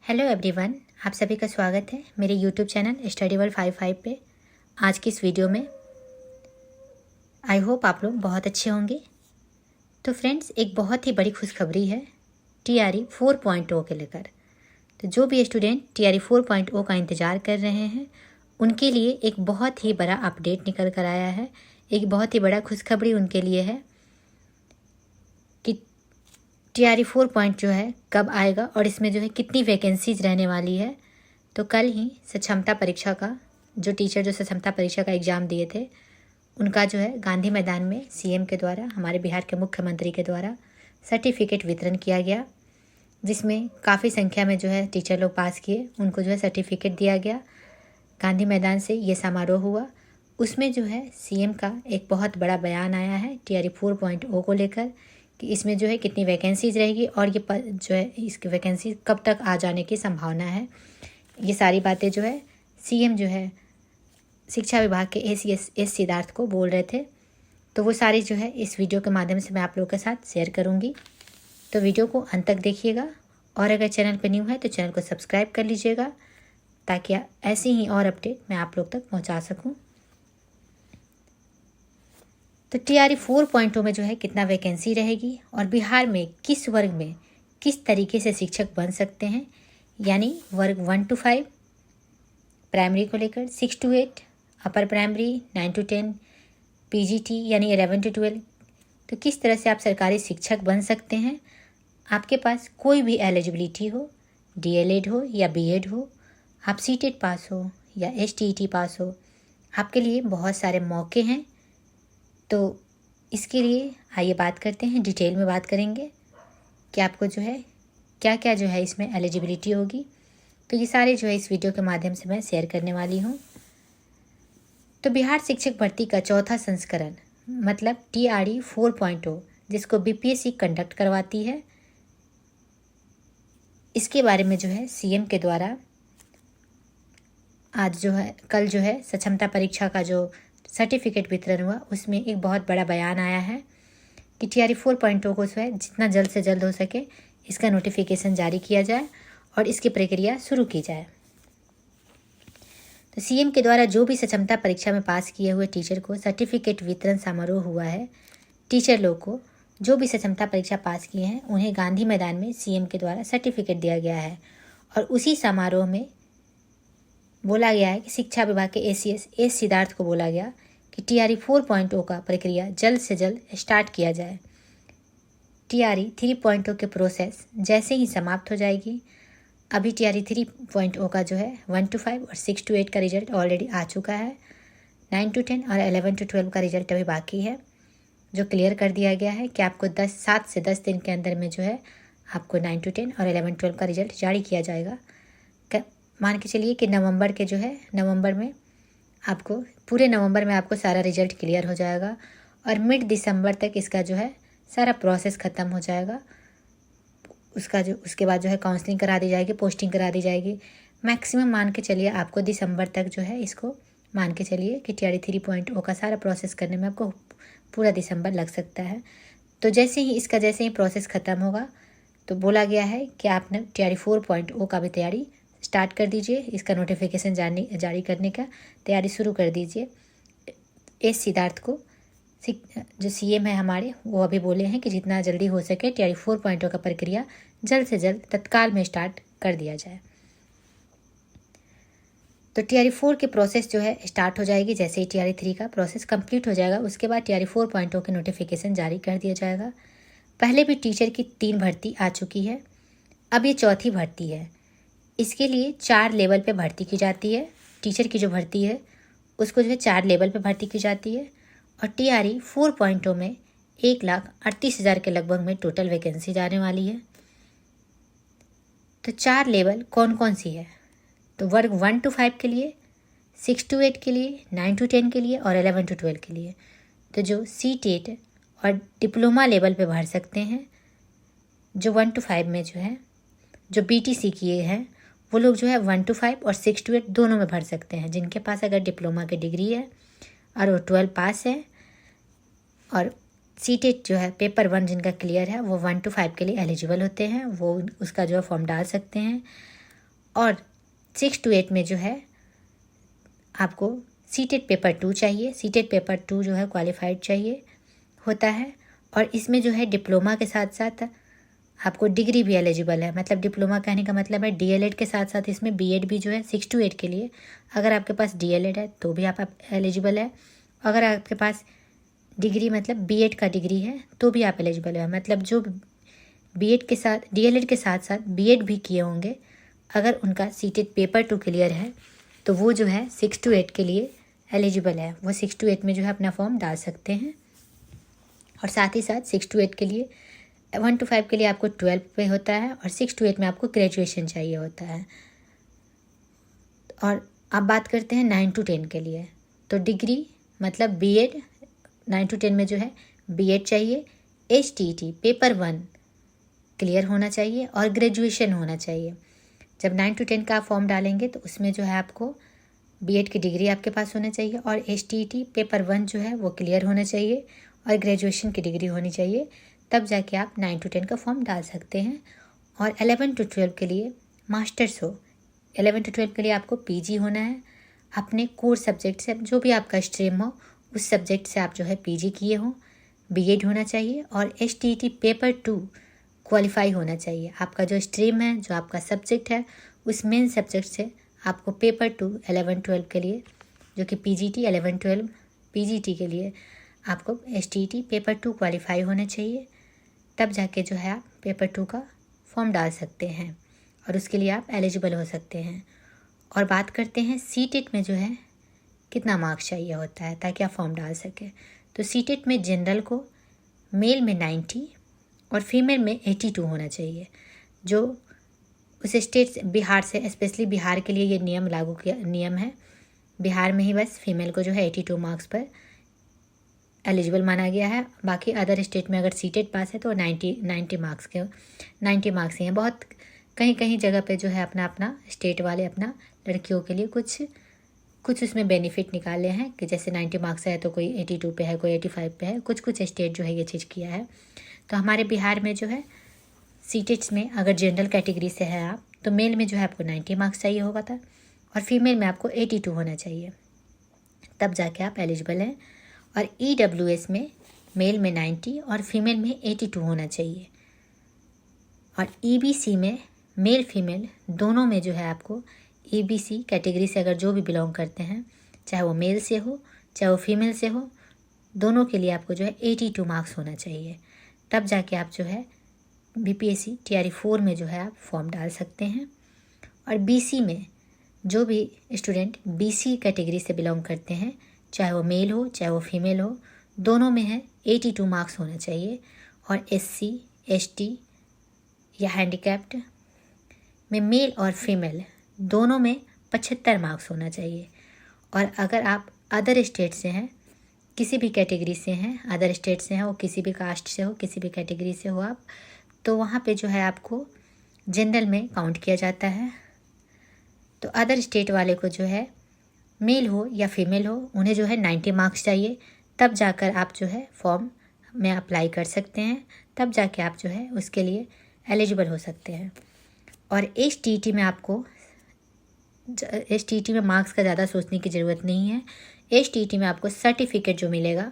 Hello everyone, आप सभी का स्वागत है मेरे यूट्यूब चैनल स्टडी वर्ल्ड 55 पे। आज की इस वीडियो में आई होप आप लोग बहुत अच्छे होंगे। तो फ्रेंड्स, एक बहुत ही बड़ी खुशखबरी है TRE 4.0 के लेकर। तो जो भी स्टूडेंट TRE 4.0 का इंतज़ार कर रहे हैं उनके लिए एक बहुत ही बड़ा अपडेट निकल कर आया है। एक बहुत ही बड़ा खुशखबरी उनके लिए है कि TRE 4 जो है कब आएगा और इसमें जो है कितनी वैकेंसीज रहने वाली है। तो कल ही सक्षमता परीक्षा का जो टीचर जो सक्षमता परीक्षा का एग्ज़ाम दिए थे उनका जो है गांधी मैदान में CM के द्वारा, हमारे बिहार के मुख्यमंत्री के द्वारा सर्टिफिकेट वितरण किया गया, जिसमें काफ़ी संख्या में जो है टीचर लोग पास किए, उनको जो है सर्टिफिकेट दिया गया। गांधी मैदान से ये समारोह हुआ। उसमें जो है CM का एक बहुत बड़ा बयान आया है TRE 4.0 को लेकर कि इसमें जो है कितनी वैकेंसीज रहेगी और ये जो है इसकी वैकेंसी कब तक आ जाने की संभावना है। ये सारी बातें जो है CM जो है शिक्षा विभाग के एस सिद्धार्थ को बोल रहे थे। तो वो सारी जो है इस वीडियो के माध्यम से मैं आप लोगों के साथ शेयर करूँगी। तो वीडियो को अंत तक देखिएगा और अगर चैनल पर न्यू है तो चैनल को सब्सक्राइब कर लीजिएगा ताकि ऐसी ही और अपडेट मैं आप लोग तक पहुँचा सकूँ। तो TRE 4.0 में जो है कितना वैकेंसी रहेगी और बिहार में किस वर्ग में किस तरीके से शिक्षक बन सकते हैं, यानी वर्ग 1 to 5 प्राइमरी को लेकर, 6 to 8 upper primary, 9 to 10 PGT यानी 11 to 12। तो किस तरह से आप सरकारी शिक्षक बन सकते हैं। आपके पास कोई भी एलिजिबिलिटी हो, DLED हो या BEd हो, आप CTET पास हो या STET पास हो, आपके लिए बहुत सारे मौके हैं। तो इसके लिए आइए बात करते हैं, डिटेल में बात करेंगे कि आपको जो है क्या क्या जो है इसमें एलिजिबिलिटी होगी। तो ये सारे जो है इस वीडियो के माध्यम से मैं शेयर करने वाली हूँ। तो बिहार शिक्षक भर्ती का चौथा संस्करण मतलब TRE 4.0 जिसको BPSC कंडक्ट करवाती है, इसके बारे में जो है CM के द्वारा आज जो है कल जो है सक्षमता परीक्षा का जो सर्टिफिकेट वितरण हुआ उसमें एक बहुत बड़ा बयान आया है कि TRE 4.0 को जो है जितना जल्द से जल्द हो सके इसका नोटिफिकेशन जारी किया जाए और इसकी प्रक्रिया शुरू की जाए। तो CM के द्वारा जो भी सक्षमता परीक्षा में पास किए हुए टीचर को सर्टिफिकेट वितरण समारोह हुआ है। टीचर लोग को जो भी सक्षमता परीक्षा पास किए हैं उन्हें गांधी मैदान में CM के द्वारा सर्टिफिकेट दिया गया है और उसी समारोह में बोला गया है कि शिक्षा विभाग के एस सिद्धार्थ को बोला गया कि TRE 4.0 का प्रक्रिया जल्द से जल्द स्टार्ट किया जाए। TRE 3.0 के प्रोसेस जैसे ही समाप्त हो जाएगी, अभी TRE 3.0 का जो है 1 to 5 और 6 to 8 का रिजल्ट ऑलरेडी आ चुका है। 9 to 10 और 11 to 12 का रिजल्ट अभी बाकी है, जो क्लियर कर दिया गया है कि आपको 7 से 10 दिन के अंदर में जो है आपको 9 to 10 और 11 12 का रिजल्ट जारी किया जाएगा। मान के चलिए कि नवंबर में आपको पूरे नवंबर में आपको सारा रिजल्ट क्लियर हो जाएगा और मिड दिसंबर तक इसका जो है सारा प्रोसेस ख़त्म हो जाएगा। उसके बाद जो है काउंसलिंग करा दी जाएगी, पोस्टिंग करा दी जाएगी। मैक्सिमम मान के चलिए आपको दिसंबर तक जो है इसको मान के चलिए कि TRE 3.0 का सारा प्रोसेस करने में आपको पूरा दिसंबर लग सकता है। तो जैसे ही प्रोसेस ख़त्म होगा तो बोला गया है कि आपने TRE 4.0 का भी तैयारी स्टार्ट कर दीजिए, इसका नोटिफिकेशन जारी करने का तैयारी शुरू कर दीजिए। एस सिद्धार्थ को जो CM है हमारे, वो अभी बोले हैं कि जितना जल्दी हो सके TRE 4.0 का प्रक्रिया जल्द से जल्द तत्काल में स्टार्ट कर दिया जाए। तो TRE 4 की प्रोसेस जो है स्टार्ट हो जाएगी जैसे ही TRE 3 का प्रोसेस कंप्लीट हो जाएगा। उसके बाद TRE 4.0 की नोटिफिकेशन जारी कर दिया जाएगा। पहले भी टीचर की 3 भर्ती आ चुकी है, अब ये चौथी भर्ती है। इसके लिए 4 लेवल पे भर्ती की जाती है। टीचर की जो भर्ती है उसको जो है 4 लेवल पे भर्ती की जाती है और TRE 4.0 में 1,38,000 के लगभग में टोटल वैकेंसी जाने वाली है। तो 4 लेवल कौन कौन सी है, तो वर्ग 1 to 5 के लिए, 6 to 8 के लिए, 9 to 10 के लिए और 11 to 12 के लिए। तो जो CTET और डिप्लोमा लेवल पे भर सकते हैं, जो 1 to 5 में जो है जो BTC किए हैं वो लोग जो है 1 to 5 और 6 to 8 दोनों में भर सकते हैं। जिनके पास अगर डिप्लोमा की डिग्री है और वो 12 पास है और CTET जो है पेपर 1 जिनका क्लियर है वो 1 to 5 के लिए एलिजिबल होते हैं, वो उसका जो है फॉर्म डाल सकते हैं। और 6 to 8 में जो है आपको सीटेट पेपर 2 चाहिए। सीटेट पेपर 2 जो है क्वालिफाइड चाहिए होता है। और इसमें जो है डिप्लोमा के साथ साथ आपको डिग्री भी एलिजिबल है। मतलब डिप्लोमा कहने का मतलब है डीएलएड के साथ साथ इसमें बीएड भी जो है 6 to 8 के लिए, अगर आपके पास डीएलएड है तो भी आप एलिजिबल है। अगर आपके पास डिग्री मतलब बीएड का डिग्री है तो भी आप एलिजिबल है। मतलब जो बीएड के साथ डीएलएड के साथ साथ बीएड भी किए होंगे, अगर उनका सीटेट पेपर 2 क्लियर है तो वो जो है 6 to 8 के लिए एलिजिबल है। वो 6 to 8 में जो है अपना फॉर्म डाल सकते हैं। और साथ ही साथ 6 to 8 के लिए 1 to 5 के लिए आपको 12 पे होता है और 6 to 8 में आपको ग्रेजुएशन चाहिए होता है। और अब बात करते हैं 9 to 10 के लिए। तो डिग्री मतलब बीएड 9 to 10 में जो है बीएड चाहिए, एचटीटी पेपर 1 क्लियर होना चाहिए और ग्रेजुएशन होना चाहिए। जब 9 to 10 का आप फॉर्म डालेंगे तो उसमें जो है आपको बीएड की डिग्री आपके पास होना चाहिए और एचटीटी पेपर 1 जो है वो क्लियर होना चाहिए और ग्रेजुएशन की डिग्री होनी चाहिए। तब जाके आप 9 to 10 का फॉर्म डाल सकते हैं। और 11 to 12 के लिए मास्टर्स हो। 11 to 12 के लिए आपको पीजी होना है। अपने कोर सब्जेक्ट से, जो भी आपका स्ट्रीम हो उस सब्जेक्ट से आप जो है पीजी किए हो, बीएड होना चाहिए और एचटीटी पेपर 2 क्वालिफाई होना चाहिए। आपका जो स्ट्रीम है, जो आपका सब्जेक्ट है, उस मेन सब्जेक्ट से आपको पेपर 2 11-12 के लिए, जो कि पीजीटी 11-12 पीजीटी के लिए आपको एचटीटी पेपर 2 क्वालिफाई होना चाहिए। तब जाके जो है आप पेपर 2 का फॉर्म डाल सकते हैं और उसके लिए आप एलिजिबल हो सकते हैं। और बात करते हैं सीटेट में जो है कितना मार्क्स चाहिए होता है ताकि आप फॉर्म डाल सकें। तो सीटेट में जनरल को मेल में 90 और फीमेल में 82 होना चाहिए। जो उस स्टेट बिहार से, स्पेशली बिहार के लिए ये नियम है। बिहार में ही बस फीमेल को जो है 82 मार्क्स पर एलिजिबल माना गया है। बाकी अदर स्टेट में अगर सीटेट पास है तो 90 मार्क्स ही हैं। बहुत कहीं जगह पे जो है अपना स्टेट वाले अपना लड़कियों के लिए कुछ उसमें बेनिफिट निकाले हैं कि जैसे 90 मार्क्स है तो कोई 82 पे है, कोई 85 पे है। कुछ स्टेट जो है ये चीज़ किया है। तो हमारे बिहार में जो है सीटेट्स में अगर जनरल कैटेगरी से है आप तो मेल में जो है आपको 90 मार्क्स चाहिए होगा था और फीमेल में आपको 82 होना चाहिए, तब जाके आप एलिजिबल हैं। और ईडब्ल्यूएस में मेल में 90 और फीमेल में 82 होना चाहिए। और ईबीसी में मेल फीमेल दोनों में जो है आपको ईबीसी कैटेगरी से अगर जो भी बिलोंग करते हैं, चाहे वो मेल से हो चाहे वो फीमेल से हो, दोनों के लिए आपको जो है 82 मार्क्स होना चाहिए। तब जाके आप जो है बीपीएससी टीआरई 4 में जो है आप फॉर्म डाल सकते हैं। और बीसी में जो भी स्टूडेंट बीसी कैटेगरी से बिलोंग करते हैं, चाहे वो मेल हो चाहे वो फीमेल हो, दोनों में है 82 मार्क्स होना चाहिए। और एससी एसटी या हैंडीकैप्ड में मेल और फीमेल दोनों में 75 मार्क्स होना चाहिए। और अगर आप अदर स्टेट से हैं, किसी भी कैटेगरी से हैं, अदर स्टेट से हैं, वो किसी भी कास्ट से हो, किसी भी कैटेगरी से हो आप, तो वहाँ पे जो है आपको जनरल में काउंट किया जाता है। तो अदर स्टेट वाले को जो है मेल हो या फीमेल हो, उन्हें जो है 90 मार्क्स चाहिए। तब जाकर आप जो है फॉर्म में अप्लाई कर सकते हैं, तब जाके आप जो है उसके लिए एलिजिबल हो सकते हैं। और एचटीटी में आपको एचटीटी में मार्क्स का ज़्यादा सोचने की ज़रूरत नहीं है। एचटीटी में आपको सर्टिफिकेट जो मिलेगा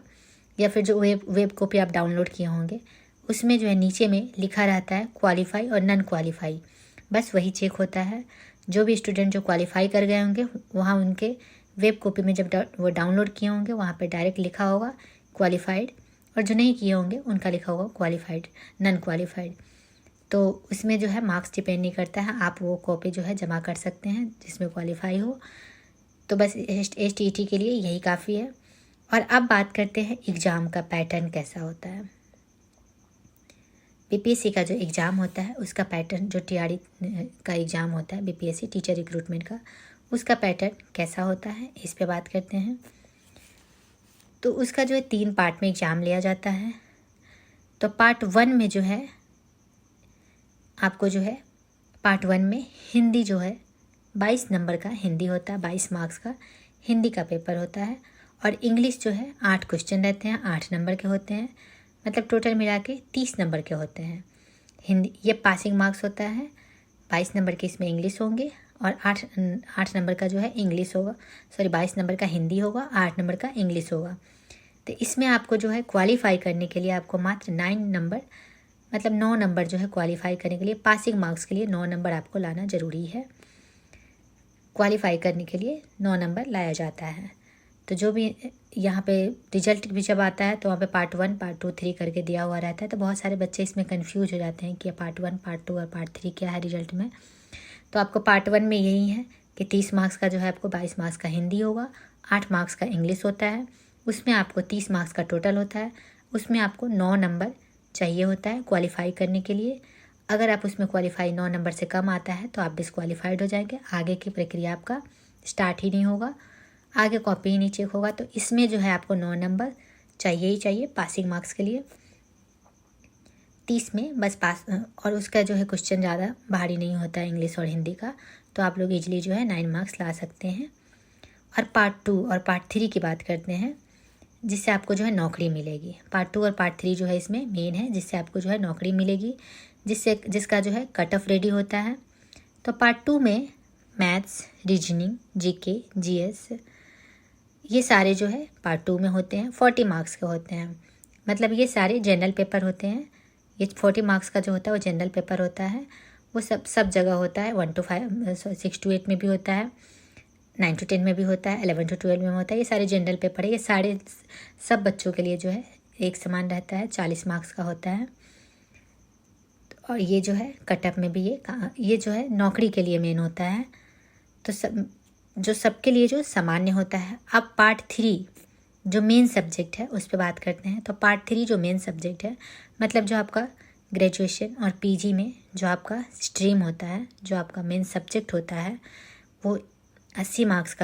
या फिर जो वेब कॉपी आप डाउनलोड किए होंगे, उसमें जो है नीचे में लिखा रहता है क्वालिफाई और नॉन क्वालिफाई, बस वही चेक होता है। जो भी स्टूडेंट जो क्वालिफाई कर गए होंगे वहाँ उनके वेब कॉपी में जब वो डाउनलोड किए होंगे वहाँ पे डायरेक्ट लिखा होगा क्वालिफाइड, और जो नहीं किए होंगे उनका लिखा होगा क्वालिफाइड नॉन क्वालिफाइड। तो उसमें जो है मार्क्स डिपेंड नहीं करता है, आप वो कॉपी जो है जमा कर सकते हैं जिसमें क्वालिफाई हो। तो बस एचटीटी के लिए यही काफ़ी है। और अब बात करते हैं एग्ज़ाम का पैटर्न कैसा होता है। बीपीएससी का जो एग्ज़ाम होता है उसका पैटर्न, जो टीआरई का एग्ज़ाम होता है बीपीएससी टीचर रिक्रूटमेंट का, उसका पैटर्न कैसा होता है इस पे बात करते हैं। तो उसका जो है 3 पार्ट में एग्ज़ाम लिया जाता है। तो पार्ट 1 में जो है आपको जो है पार्ट 1 में हिंदी जो है 22 नंबर का हिंदी होता है, 22 मार्क्स का हिंदी का पेपर होता है। और इंग्लिश जो है 8 क्वेश्चन रहते हैं, 8 नंबर के होते हैं, मतलब टोटल मिला के 30 नंबर के होते हैं। हिंदी ये पासिंग मार्क्स होता है, 22 नंबर के इसमें इंग्लिश होंगे, और 8 नंबर का जो है इंग्लिश होगा, 22 नंबर का हिंदी होगा, 8 नंबर का इंग्लिश होगा। तो इसमें आपको जो है क्वालिफाई करने के लिए आपको मात्र 9 नंबर, मतलब 9 नंबर जो है क्वालिफाई करने के लिए, पासिंग मार्क्स के लिए 9 नंबर आपको लाना ज़रूरी है। क्वालिफाई करने के लिए 9 नंबर लाया जाता है। तो जो भी यहाँ पे रिजल्ट भी जब आता है तो वहाँ पे पार्ट 1, पार्ट 2, 3 करके दिया हुआ रहता है। तो बहुत सारे बच्चे इसमें कंफ्यूज हो जाते हैं कि पार्ट 1, पार्ट 2 और पार्ट 3 क्या है रिजल्ट में। तो आपको पार्ट 1 में यही है कि 30 मार्क्स का जो है आपको 22 मार्क्स का हिंदी होगा, 8 मार्क्स का इंग्लिश होता है, उसमें आपको 30 मार्क्स का टोटल होता है। उसमें आपको 9 नंबर चाहिए होता है क्वालिफाई करने के लिए। अगर आप उसमें क्वालिफाई 9 नंबर से कम आता है तो आप डिस्क्वालीफाइड हो जाएंगे, आगे की प्रक्रिया आपका स्टार्ट ही नहीं होगा, आगे कॉपी ही नहीं चेक होगा। तो इसमें जो है आपको 9 नंबर चाहिए ही चाहिए पासिंग मार्क्स के लिए। 30 में बस पास, और उसका जो है क्वेश्चन ज़्यादा भारी नहीं होता है इंग्लिश और हिंदी का, तो आप लोग इजली जो है 9 मार्क्स ला सकते हैं। और पार्ट 2 और पार्ट 3 की बात करते हैं, जिससे आपको जो है नौकरी मिलेगी। पार्ट 2 और पार्ट 3 जो है इसमें मेन है, जिससे आपको जो है नौकरी मिलेगी, जिसका जो है कट ऑफ रेडी होता है। तो पार्ट 2 में मैथ्स, रीजनिंग, जीके, जीएस, ये सारे जो है पार्ट 2 में होते हैं, 40 मार्क्स के होते हैं। मतलब ये सारे जनरल पेपर होते हैं। ये 40 मार्क्स का जो होता है वो जनरल पेपर होता है। वो सब जगह होता है, 1 to 5, 6 to 8 में भी होता है, 9 to 10 में भी होता है, 11 to 12 में होता है। ये सारे जनरल पेपर है, ये सारे सब बच्चों के लिए जो है एक समान रहता है, 40 मार्क्स का होता है। और ये जो है कटअप में भी ये जो है नौकरी के लिए मेन होता है। तो सबके लिए जो सामान्य होता है। अब पार्ट 3 जो मेन सब्जेक्ट है उस पर बात करते हैं। तो पार्ट 3 जो मेन सब्जेक्ट है, मतलब जो आपका ग्रेजुएशन और पीजी में जो आपका स्ट्रीम होता है, जो आपका मेन सब्जेक्ट होता है, वो 80 मार्क्स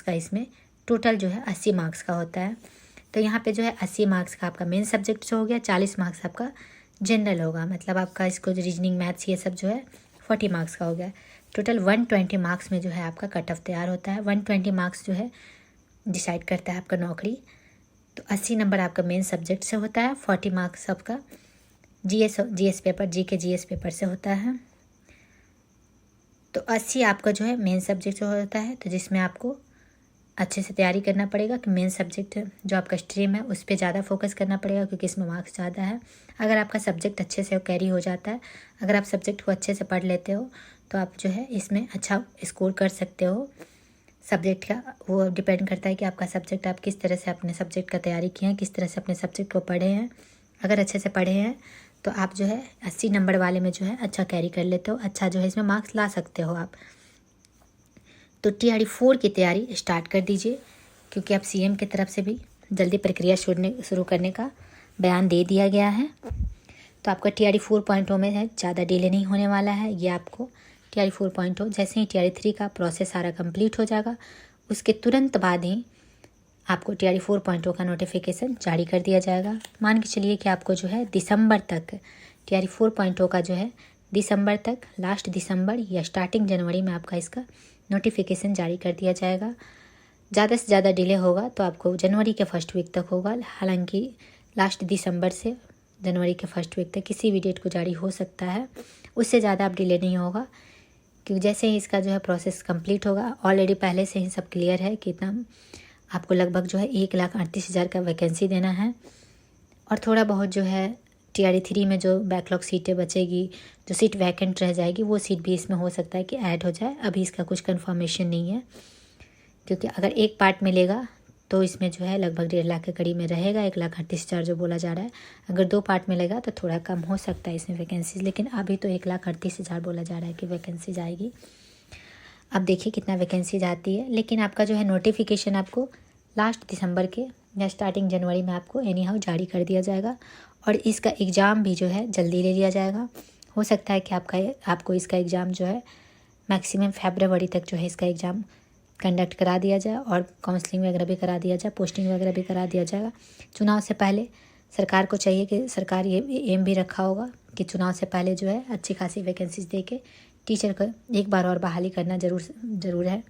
का इसमें टोटल जो है 80 मार्क्स का होता है। तो यहाँ पे जो है 80 मार्क्स का आपका मेन सब्जेक्ट जो हो गया, 40 मार्क्स आपका जनरल होगा। मतलब आपका इसको रीजनिंग, मैथ्स, ये सब जो है 40 मार्क्स का हो गया। टोटल 120 मार्क्स में जो है आपका कट ऑफ तैयार होता है। 120 मार्क्स जो है डिसाइड करता है आपका नौकरी। तो 80 नंबर आपका मेन सब्जेक्ट से होता है, 40 मार्क्स आपका GS paper, GK GS paper से होता है। तो 80 आपका जो है मेन सब्जेक्ट जो होता है, तो जिसमें आपको अच्छे से तैयारी करना पड़ेगा कि मेन सब्जेक्ट जो आपका स्ट्रीम है उस पर ज़्यादा फोकस करना पड़ेगा, क्योंकि इसमें मार्क्स ज़्यादा है। अगर आपका सब्जेक्ट अच्छे से कैरी हो जाता है, अगर आप सब्जेक्ट को अच्छे से पढ़ लेते हो, तो आप जो है इसमें अच्छा स्कोर कर सकते हो। सब्जेक्ट का वो डिपेंड करता है कि आपका सब्जेक्ट, आप किस तरह से अपने सब्जेक्ट का तैयारी किए हैं, किस तरह से अपने सब्जेक्ट को पढ़े हैं। अगर अच्छे से पढ़े हैं तो आप जो है 80 नंबर वाले में जो है अच्छा कैरी कर लेते हो, अच्छा जो है इसमें मार्क्स ला सकते हो आप। तो TRE 4 की तैयारी स्टार्ट कर दीजिए, क्योंकि अब CM की तरफ से भी जल्दी प्रक्रिया शुरू करने का बयान दे दिया गया है। तो आपका TRE 4.0 में है, ज़्यादा डिले नहीं होने वाला है। ये आपको TRE 4.0 जैसे ही TRE 3 का प्रोसेस सारा कंप्लीट हो जाएगा, उसके तुरंत बाद ही आपको TRE 4.0 का नोटिफिकेशन जारी कर दिया जाएगा। मान के चलिए कि आपको जो है दिसंबर तक TRE 4.0 का जो है दिसंबर तक, लास्ट दिसंबर या स्टार्टिंग जनवरी में आपका इसका नोटिफिकेशन जारी कर दिया जाएगा। ज़्यादा से ज़्यादा डिले होगा तो आपको जनवरी के फर्स्ट वीक तक होगा। हालांकि लास्ट दिसंबर से जनवरी के फर्स्ट वीक तक किसी भी डेट को जारी हो सकता है, उससे ज़्यादा आप डिले नहीं होगा, क्योंकि जैसे ही इसका जो है प्रोसेस कंप्लीट होगा, ऑलरेडी पहले से ही सब क्लियर है कि इतना आपको लगभग जो है 1,38,000 का वैकेंसी देना है। और थोड़ा बहुत जो है TRE 3 में जो बैकलॉग सीटें बचेगी, जो सीट वैकेंट रह जाएगी, वो सीट भी इसमें हो सकता है कि ऐड हो जाए। अभी इसका कुछ कंफर्मेशन नहीं है, क्योंकि अगर एक पार्ट मिलेगा तो इसमें जो है लगभग 1.5 लाख के करीब में रहेगा, 1,38,000 जो बोला जा रहा है। अगर 2 पार्ट मिलेगा तो थोड़ा कम हो सकता है इसमें वैकेंसीज, लेकिन अभी तो 1,38,000 बोला जा रहा है कि वैकेंसी जाएगी। अब देखिए कितना वैकेंसी जाती है। लेकिन आपका जो है नोटिफिकेशन आपको लास्ट दिसंबर के या स्टार्टिंग जनवरी में आपको एनी हाउ जारी कर दिया जाएगा। और इसका एग्ज़ाम भी जो है जल्दी ले लिया जाएगा। हो सकता है कि आपको इसका एग्ज़ाम जो है मैक्सिमम फरवरी तक जो है इसका एग्ज़ाम कंडक्ट करा दिया जाए, और काउंसलिंग वगैरह भी करा दिया जाए, पोस्टिंग वगैरह भी करा दिया जाएगा। चुनाव से पहले सरकार को चाहिए कि सरकार ये एम भी रखा होगा कि चुनाव से पहले जो है अच्छी खासी वैकेंसीज दे के टीचर को एक बार और बहाली करना ज़रूर है।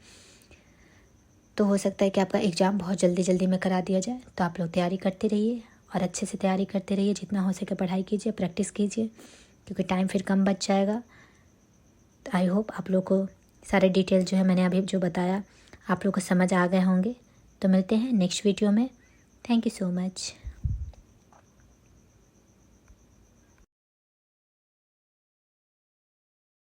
तो हो सकता है कि आपका एग्ज़ाम बहुत जल्दी में करा दिया जाए। तो आप लोग तैयारी करते रहिए और अच्छे से तैयारी करते रहिए, जितना हो सके पढ़ाई कीजिए, प्रैक्टिस कीजिए, क्योंकि टाइम फिर कम बच जाएगा। तो आई होप आप लोग को सारे डिटेल जो है मैंने अभी जो बताया आप लोग को समझ आ गए होंगे। तो मिलते हैं नेक्स्ट वीडियो में। Thank you so much.